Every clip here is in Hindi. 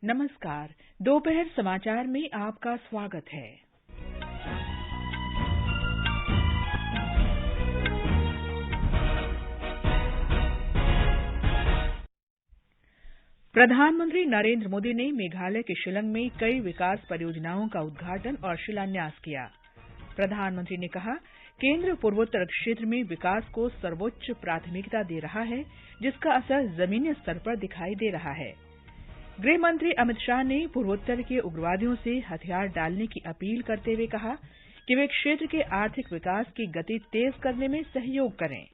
नमस्कार। दोपहर समाचार में आपका स्वागत है। प्रधानमंत्री नरेंद्र मोदी ने मेघालय के शिलांग में कई विकास परियोजनाओं का उद्घाटन और शिलान्यास किया। प्रधानमंत्री ने कहा, केंद्र पूर्वोत्तर क्षेत्र में विकास को सर्वोच्च प्राथमिकता दे रहा है, जिसका असर जमीनी स्तर पर दिखाई दे रहा है। गृह मंत्री अमित शाह ने पूर्वोत्तर के उग्रवादियों से हथियार डालने की अपील करते हुए कहा कि वे क्षेत्र के आर्थिक विकास की गति तेज करने में सहयोग करें।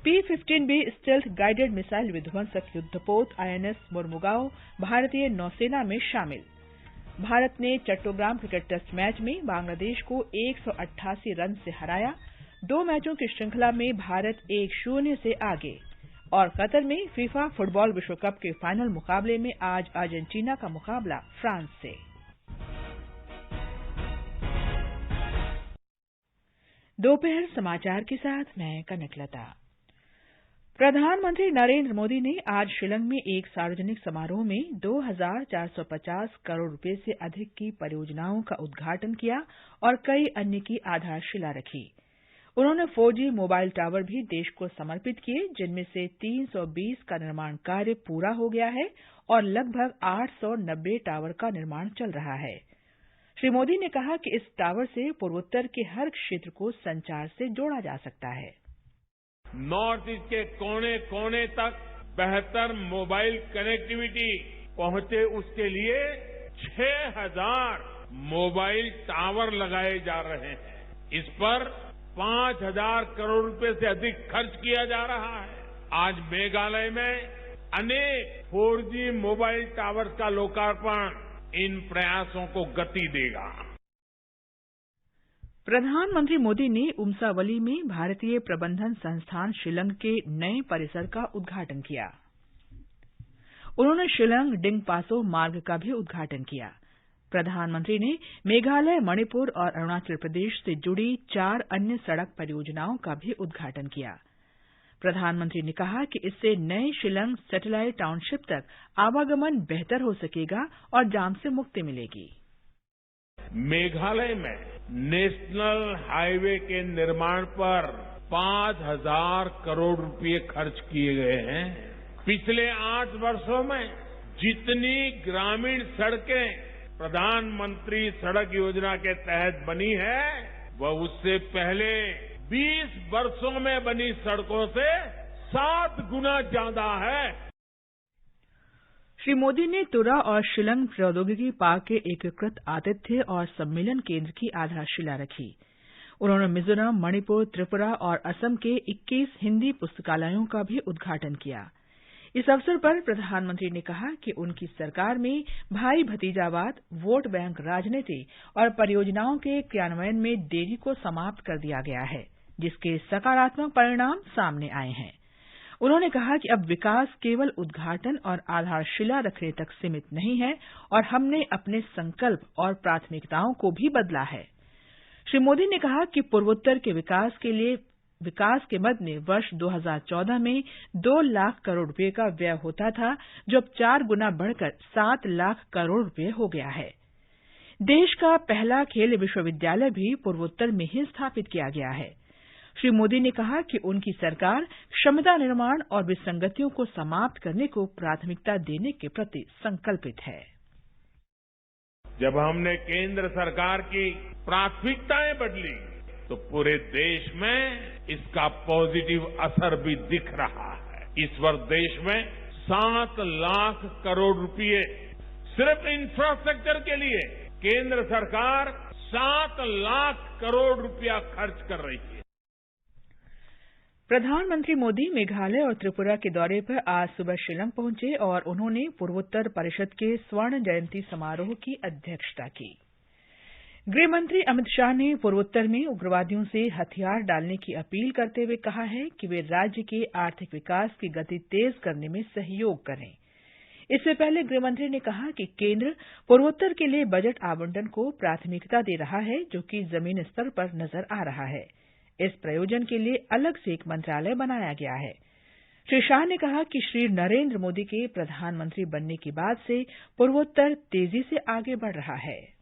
P-15B स्टेल्थ गाइडेड मिसाइल विध्वंसक युद्धपोत INS मुर्मुगाओ भारतीय नौसेना में शामिल। भारत ने चट्टोग्राम क्रिकेट टेस्ट मैच में बांग्लादेश को 188 रन से हराया। 2 मैचों की श्रृंखला में भारत 1-0 से आगे। और कतर में फीफा फुटबॉल विश्व कप के फाइनल मुकाबले में आज अर्जेंटीना का मुकाबला फ्रांस से। दोपहर समाचार के साथ मैं कनकलता। प्रधानमंत्री नरेंद्र मोदी ने आज शिलांग में एक सार्वजनिक समारोह में 2,450 करोड़ रुपए से अधिक की परियोजनाओं का उद्घाटन किया और कई अन्य की आधारशिला रखी। उन्होंने 4G मोबाइल टावर भी देश को समर्पित किए, जिनमें से 320 का निर्माण कार्य पूरा हो गया है और लगभग 890 टावर का निर्माण चल रहा है। श्री मोदी ने कहा कि इस टावर से पूर्वोत्तर के हर क्षेत्र को संचार से जोड़ा जा सकता है। नॉर्थ ईस्ट के कोने कोने तक बेहतर मोबाइल कनेक्टिविटी पहुंचे, उसके लिए 6,000 मोबाइल टावर लगाए जा रहे हैं। इस पर 5,000 करोड़ रुपए से अधिक खर्च किया जा रहा है। आज मेघालय में अनेक 4G मोबाइल टावर्स का लोकार्पण इन प्रयासों को गति देगा। प्रधानमंत्री मोदी ने उम्सावली में भारतीय प्रबंधन संस्थान शिलांग के नए परिसर का उद्घाटन किया। उन्होंने शिलांग डिंगपासो मार्ग का भी उद्घाटन किया। प्रधानमंत्री ने मेघालय, मणिपुर और अरुणाचल प्रदेश से जुड़ी 4 अन्य सड़क परियोजनाओं का भी उद्घाटन किया। प्रधानमंत्री ने कहा कि इससे नए शिलांग सैटेलाइट टाउनशिप तक आवागमन बेहतर हो सकेगा और जाम से मुक्ति मिलेगी। मेघालय में नेशनल हाईवे के निर्माण पर 5,000 करोड़ रुपए खर्च किए गए हैं। पिछले 8 वर्षों में जितनी ग्रामीण सड़कें प्रधानमंत्री सड़क योजना के तहत बनी है, वह उससे पहले 20 वर्षों में बनी सड़कों से 7 गुना ज्यादा है। श्री मोदी ने तुरा और शिलांग प्रौद्योगिकी पार्क के एकीकृत आतिथ्य और सम्मेलन केंद्र की आधारशिला रखी। उन्होंने मिजोरम, मणिपुर, त्रिपुरा और असम के 21 हिंदी पुस्तकालयों का भी उद्घाटन किया। इस अवसर पर प्रधानमंत्री ने कहा कि उनकी सरकार में भाई भतीजावाद, वोट बैंक राजनीति और परियोजनाओं के क्रियान्वयन में देरी को समाप्त कर दिया गया है, जिसके सकारात्मक परिणाम सामने आए हैं। उन्होंने कहा कि अब विकास केवल उद्घाटन और आधारशिला रखने तक सीमित नहीं है और हमने अपने संकल्प और प्राथमिकताओं को भी बदला है। श्री मोदी ने कहा कि पूर्वोत्तर के विकास के मद में वर्ष 2014 में 2 लाख करोड़ रुपए का व्यय होता था, जो अब 4 गुना बढ़कर 7 लाख करोड़ रुपए हो गया है। देश का पहला खेल विश्वविद्यालय भी पूर्वोत्तर में ही स्थापित किया गया है। श्री मोदी ने कहा कि उनकी सरकार क्षमता निर्माण और विसंगतियों को समाप्त करने को प्राथमिकता देने के प्रति संकल्पित है। जब हमने केंद्र सरकार की प्राथमिकताएं बदली, तो पूरे देश में इसका पॉजिटिव असर भी दिख रहा है। इस वर्ष देश में 7 लाख करोड़ रुपए सिर्फ इंफ्रास्ट्रक्चर के लिए केंद्र सरकार 7 लाख करोड़ रुपया खर्च कर रही है। प्रधानमंत्री मोदी मेघालय और त्रिपुरा के दौरे पर आज सुबह शिलांग पहुंचे और उन्होंने पूर्वोत्तर परिषद के स्वर्ण जयंती समारोह की अध्यक्षता की। गृह मंत्री अमित शाह ने पूर्वोत्तर में उग्रवादियों से हथियार डालने की अपील करते हुए कहा है कि वे राज्य के आर्थिक विकास की गति तेज करने में सहयोग करें। इससे पहले गृहमंत्री ने कहा कि केंद्र पूर्वोत्तर के लिए बजट आवंटन को प्राथमिकता दे रहा है, जो कि जमीन स्तर पर नजर आ रहा है। इस प्रयोजन के लिए अलग से एक मंत्रालय बनाया गया है। श्री शाह ने कहा कि श्री नरेंद्र मोदी के प्रधानमंत्री बनने के बाद से पूर्वोत्तर तेजी से आगे बढ़ रहा है।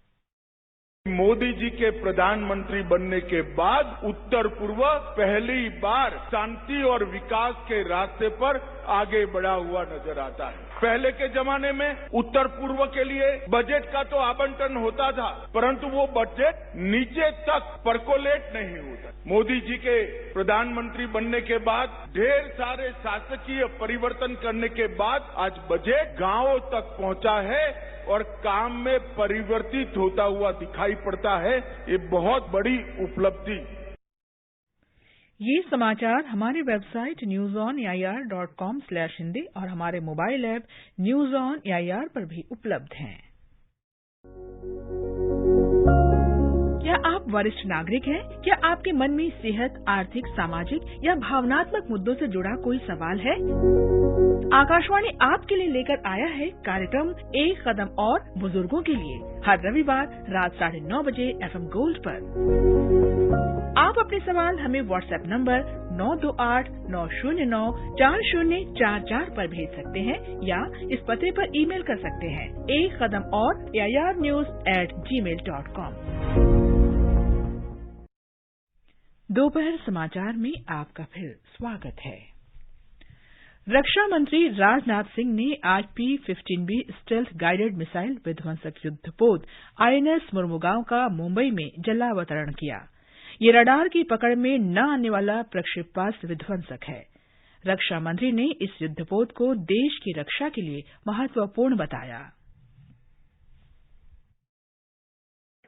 मोदी जी के प्रधानमंत्री बनने के बाद उत्तर पूर्व पहली बार शांति और विकास के रास्ते पर आगे बढ़ा हुआ नजर आता है। पहले के जमाने में उत्तर पूर्व के लिए बजट का तो आवंटन होता था, परंतु वो बजट नीचे तक परकोलेट नहीं होता। मोदी जी के प्रधानमंत्री बनने के बाद ढेर सारे शासकीय परिवर्तन करने के बाद आज बजट गांवों तक पहुंचा है और काम में परिवर्तित होता हुआ दिखाई पड़ता है। ये बहुत बड़ी उपलब्धि। ये समाचार हमारी वेबसाइट newsonair.com/hindi और हमारे mobile app news on AIR पर भी उपलब्ध हैं। क्या आप वरिष्ठ नागरिक हैं? क्या आपके मन में सेहत, आर्थिक, सामाजिक या भावनात्मक मुद्दों से जुड़ा कोई सवाल है? आकाशवाणी आपके लिए लेकर आया है कार्यक्रम एक कदम और बुजुर्गों के लिए, हर रविवार रात 9:30 बजे FM गोल्ड पर। आप अपने सवाल हमें व्हाट्सएप नंबर 9289094044 पर भेज सकते हैं या इस पते पर ईमेल कर सकते हैं ekqadam@airnews@gmail.com। दोपहर समाचार में आपका फिर स्वागत है। रक्षा मंत्री राजनाथ सिंह ने आज P-15B स्टेल्थ गाइडेड मिसाइल विध्वंसक युद्धपोत INS मुर्मुगांव का मुंबई में जलावतरण किया। ये रडार की पकड़ में न आने वाला प्रक्षेपास्त्र विध्वंसक है। रक्षा मंत्री ने इस युद्धपोत को देश की रक्षा के लिए महत्वपूर्ण बताया।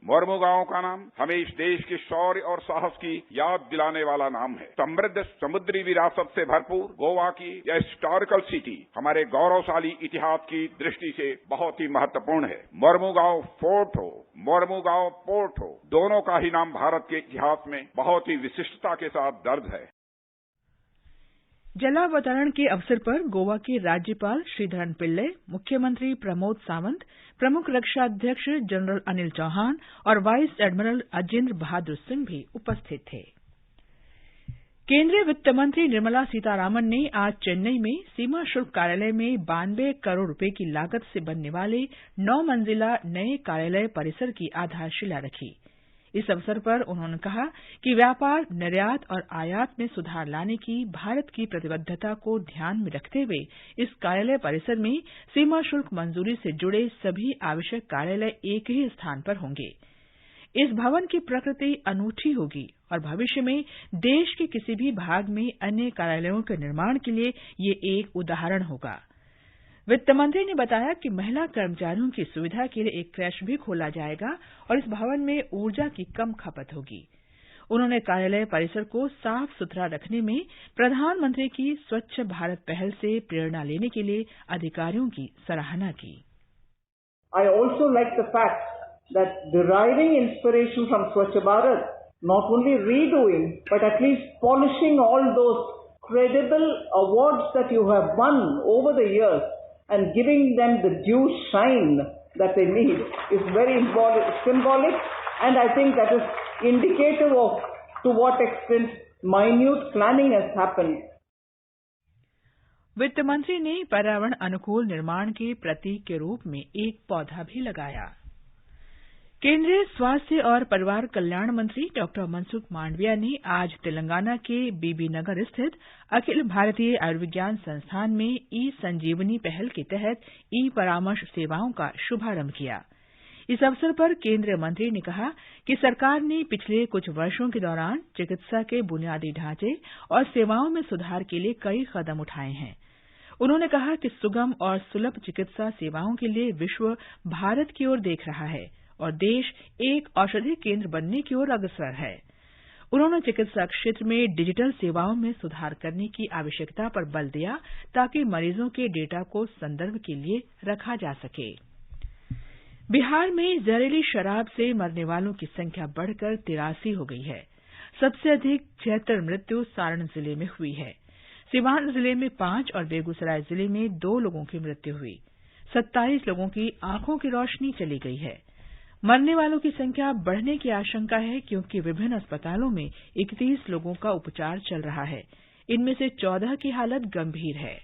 मुर्मुगांव का नाम हमें इस देश के शौर्य और साहस की याद दिलाने वाला नाम है। समृद्ध समुद्री विरासत से भरपूर गोवा की यह हिस्टोरिकल सिटी हमारे गौरवशाली इतिहास की दृष्टि से बहुत ही महत्वपूर्ण है। मुर्मुगांव फोर्ट हो, मुर्मुगांव पोर्ट हो, दोनों का ही नाम भारत के इतिहास में बहुत ही विशिष्टता के साथ दर्ज है। जलावतरण के अवसर पर गोवा के राज्यपाल श्रीधरन पिल्ले, मुख्यमंत्री प्रमोद सावंत, प्रमुख रक्षा अध्यक्ष जनरल अनिल चौहान और वाइस एडमिरल अजेंद्र बहादुर सिंह भी उपस्थित थे। केंद्रीय वित्त मंत्री निर्मला सीतारामन ने आज चेन्नई में सीमा शुल्क कार्यालय में 92 करोड़ रुपए की लागत से बनने वाले 9 मंजिला नए कार्यालय परिसर की आधारशिला रखी। इस अवसर पर उन्होंने कहा कि व्यापार, निर्यात और आयात में सुधार लाने की भारत की प्रतिबद्धता को ध्यान में रखते हुए इस कार्यालय परिसर में सीमा शुल्क मंजूरी से जुड़े सभी आवश्यक कार्यालय एक ही स्थान पर होंगे। इस भवन की प्रकृति अनूठी होगी और भविष्य में देश के किसी भी भाग में अन्य कार्यालयों के निर्माण के लिए ये एक उदाहरण होगा। वित्त मंत्री ने बताया कि महिला कर्मचारियों की सुविधा के लिए एक क्रैश भी खोला जाएगा और इस भवन में ऊर्जा की कम खपत होगी। उन्होंने कार्यालय परिसर को साफ सुथरा रखने में प्रधानमंत्री की स्वच्छ भारत पहल से प्रेरणा लेने के लिए अधिकारियों की सराहना की। I also like the fact that deriving inspiration from Swachh Bharat, not only redoing but at least polishing all those credible awards that you have won over the years and giving them the due shine that they need is very symbolic, and I think that is indicative of to what extent minute planning has happened. वित्त मंत्री ने पर्यावरण अनुकूल निर्माण के प्रतीक के रूप में एक पौधा भी लगाया। केंद्रीय स्वास्थ्य और परिवार कल्याण मंत्री डॉक्टर मनसुख मांडविया ने आज तेलंगाना के बीबी नगर स्थित अखिल भारतीय आयुर्विज्ञान संस्थान में ई संजीवनी पहल के तहत ई परामर्श सेवाओं का शुभारंभ किया। इस अवसर पर केंद्रीय मंत्री ने कहा कि सरकार ने पिछले कुछ वर्षों के दौरान चिकित्सा के बुनियादी ढांचे और सेवाओं में सुधार के लिए कई कदम उठाए हैं। उन्होंने कहा कि सुगम और सुलभ चिकित्सा सेवाओं के लिए विश्व भारत की ओर देख रहा है और देश एक औषधि केंद्र बनने की ओर अग्रसर है। उन्होंने चिकित्सा क्षेत्र में डिजिटल सेवाओं में सुधार करने की आवश्यकता पर बल दिया ताकि मरीजों के डेटा को संदर्भ के लिए रखा जा सके। बिहार में जहरीली शराब से मरने वालों की संख्या बढ़कर 83 हो गई है। सबसे अधिक 76 मृत्यु सारण जिले में हुई है। सिवान जिले में 5 और बेगूसराय जिले में 2 लोगों की मृत्यु हुई। 27 लोगों की आंखों की रोशनी चली गई है। मरने वालों की संख्या बढ़ने की आशंका है क्योंकि विभिन्न अस्पतालों में 31 लोगों का उपचार चल रहा है। इनमें से 14 की हालत गंभीर है।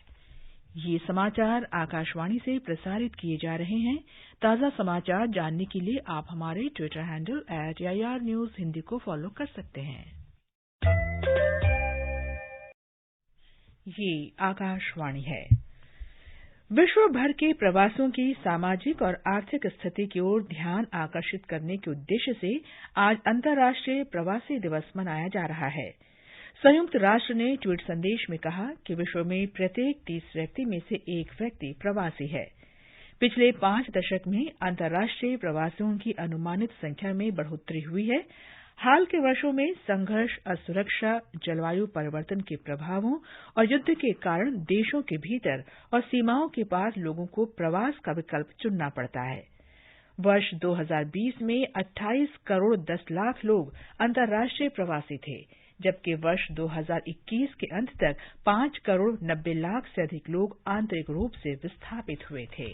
ये समाचार आकाशवाणी से प्रसारित किए जा रहे हैं। ताज़ा समाचार जानने के लिए आप हमारे ट्विटर हैंडल @AIR News को फॉलो कर सकते हैं। ये आकाशवाणी है। विश्व भर के प्रवासियों की सामाजिक और आर्थिक स्थिति की ओर ध्यान आकर्षित करने के उद्देश्य से आज अंतर्राष्ट्रीय प्रवासी दिवस मनाया जा रहा है। संयुक्त राष्ट्र ने ट्वीट संदेश में कहा कि विश्व में प्रत्येक 30 व्यक्ति में से एक व्यक्ति प्रवासी है। पिछले 5 दशक में अंतर्राष्ट्रीय प्रवासियों की अनुमानित संख्या में बढ़ोतरी हुई है। हाल के वर्षों में संघर्ष, असुरक्षा, जलवायु परिवर्तन के प्रभावों और युद्ध के कारण देशों के भीतर और सीमाओं के पार लोगों को प्रवास का विकल्प चुनना पड़ता है। वर्ष 2020 में 28 करोड़ 10 लाख लोग अंतर्राष्ट्रीय प्रवासी थे, जबकि वर्ष 2021 के अंत तक 5 करोड़ 90 लाख से अधिक लोग आंतरिक रूप से विस्थापित हुए थे।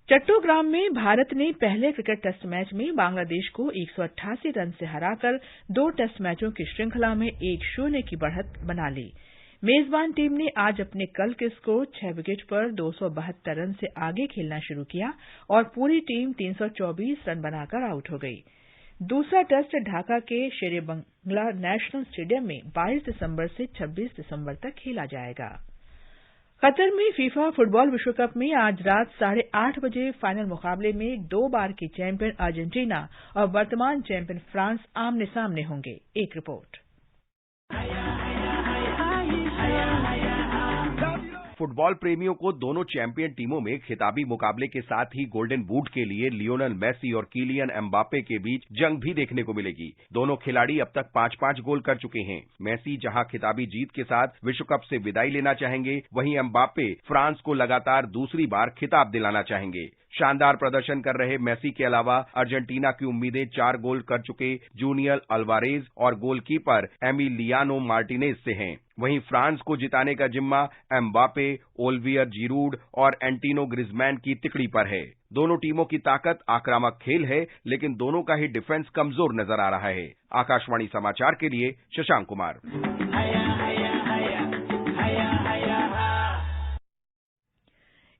चट्टोग्राम में भारत ने पहले क्रिकेट टेस्ट मैच में बांग्लादेश को 188 रन से हराकर 2 टेस्ट मैचों की श्रृंखला में 1-0 की बढ़त बना ली। मेजबान टीम ने आज अपने कल के स्कोर 6 विकेट पर 272 रन से आगे खेलना शुरू किया और पूरी टीम 324 रन बनाकर आउट हो गई। दूसरा टेस्ट ढाका के शेरे-ई-बांग्ला नेशनल स्टेडियम में 22 दिसंबर से 26 दिसंबर तक खेला जाएगा। कतर में फीफा फुटबॉल विश्व कप में आज रात 8:30 बजे फाइनल मुकाबले में 2 बार की चैंपियन अर्जेंटीना और वर्तमान चैंपियन फ्रांस आमने सामने होंगे। एक रिपोर्ट। फुटबॉल प्रेमियों को दोनों चैंपियन टीमों में खिताबी मुकाबले के साथ ही गोल्डन बूट के लिए लियोनेल मेसी और किलियन एम्बापे के बीच जंग भी देखने को मिलेगी। दोनों खिलाड़ी अब तक 5-5 गोल कर चुके हैं। मेसी जहां खिताबी जीत के साथ विश्व कप से विदाई लेना चाहेंगे, वहीं एम्बापे फ्रांस को लगातार दूसरी बार खिताब दिलाना चाहेंगे। शानदार प्रदर्शन कर रहे मेसी के अलावा अर्जेंटीना की उम्मीदें 4 गोल कर चुके जूनियर अल्वारेज और गोलकीपर एमिलियानो मार्टिनेज से हैं। वहीं फ्रांस को जिताने का जिम्मा एम्बापे, ओलिवियर जिरूड और एंटीनो ग्रिजमैन की तिकड़ी पर है। दोनों टीमों की ताकत आक्रामक खेल है, लेकिन दोनों का ही डिफेंस कमजोर नजर आ रहा है। आकाशवाणी समाचार के लिए शशांक कुमार।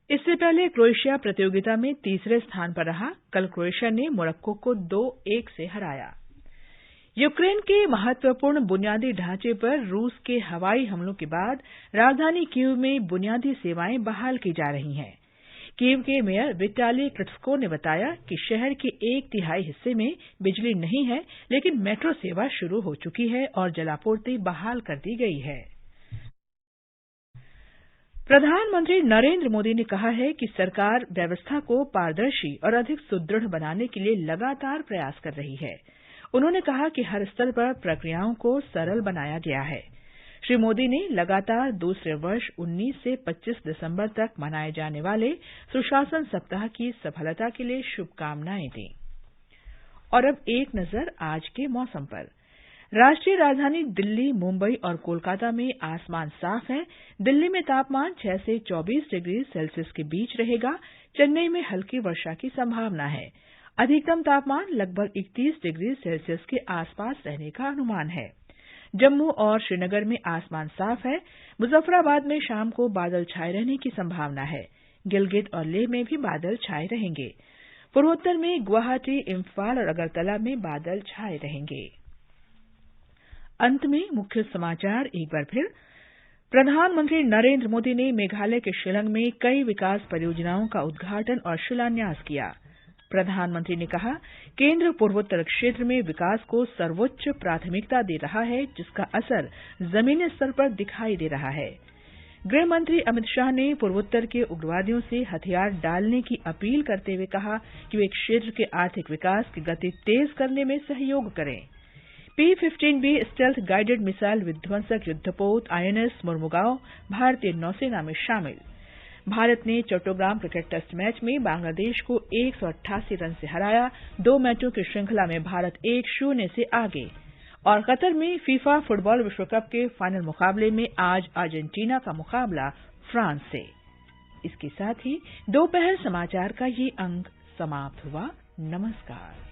इससे पहले क्रोएशिया प्रतियोगिता में तीसरे स्थान पर रहा। कल क्रोएशिया ने मोरक्को को 2-1 से हराया। यूक्रेन के महत्वपूर्ण बुनियादी ढांचे पर रूस के हवाई हमलों के बाद राजधानी कीव में बुनियादी सेवाएं बहाल की जा रही हैं। कीव के मेयर विटाली क्लिट्स्को ने बताया कि शहर के 1/3 हिस्से में बिजली नहीं है, लेकिन मेट्रो सेवा शुरू हो चुकी है और जलापूर्ति बहाल कर दी गई है। प्रधानमंत्री नरेंद्र मोदी ने कहा है कि सरकार व्यवस्था को पारदर्शी और अधिक सुदृढ़ बनाने के लिए लगातार प्रयास कर रही है। उन्होंने कहा कि हर स्तर पर प्रक्रियाओं को सरल बनाया गया है। श्री मोदी ने लगातार दूसरे वर्ष 19 से 25 दिसंबर तक मनाए जाने वाले सुशासन सप्ताह की सफलता के लिए शुभकामनाएं दी। और अब एक नजर आज के मौसम पर। राष्ट्रीय राजधानी दिल्ली, मुंबई और कोलकाता में आसमान साफ है। दिल्ली में तापमान 6 से 24 डिग्री सेल्सियस के बीच रहेगा। चेन्नई में हल्की वर्षा की संभावना है। अधिकतम तापमान लगभग 31 डिग्री सेल्सियस के आसपास रहने का अनुमान है। जम्मू और श्रीनगर में आसमान साफ है। मुजफ्फराबाद में शाम को बादल छाए रहने की संभावना है। गिलगित और लेह में भी बादल छाए रहेंगे। पूर्वोत्तर में गुवाहाटी, इम्फाल और अगरतला में बादल छाए रहेंगे। अंत में मुख्य समाचार एक बार फिर। प्रधानमंत्री नरेंद्र मोदी ने मेघालय के शिलंग में कई विकास परियोजनाओं का उद्घाटन और शिलान्यास किया। प्रधानमंत्री ने कहा, केंद्र पूर्वोत्तर क्षेत्र में विकास को सर्वोच्च प्राथमिकता दे रहा है, जिसका असर जमीनी स्तर पर दिखाई दे रहा है। गृह मंत्री अमित शाह ने पूर्वोत्तर के उग्रवादियों से हथियार डालने की अपील करते हुए कहा कि वे क्षेत्र के आर्थिक विकास की गति तेज करने में सहयोग करें। P-15B स्टेल्थ गाइडेड मिसाइल विध्वंसक युद्धपोत INS मुर्मुगांव भारतीय नौसेना में शामिल। भारत ने चट्टोग्राम क्रिकेट टेस्ट मैच में बांग्लादेश को 188 रन से हराया। 2 मैचों की श्रृंखला में भारत 1-0 से आगे। और कतर में फीफा फुटबॉल विश्व कप के फाइनल मुकाबले में आज अर्जेंटीना का मुकाबला फ्रांस से। इसके साथ ही दोपहर समाचार का ये अंक समाप्त हुआ। नमस्कार।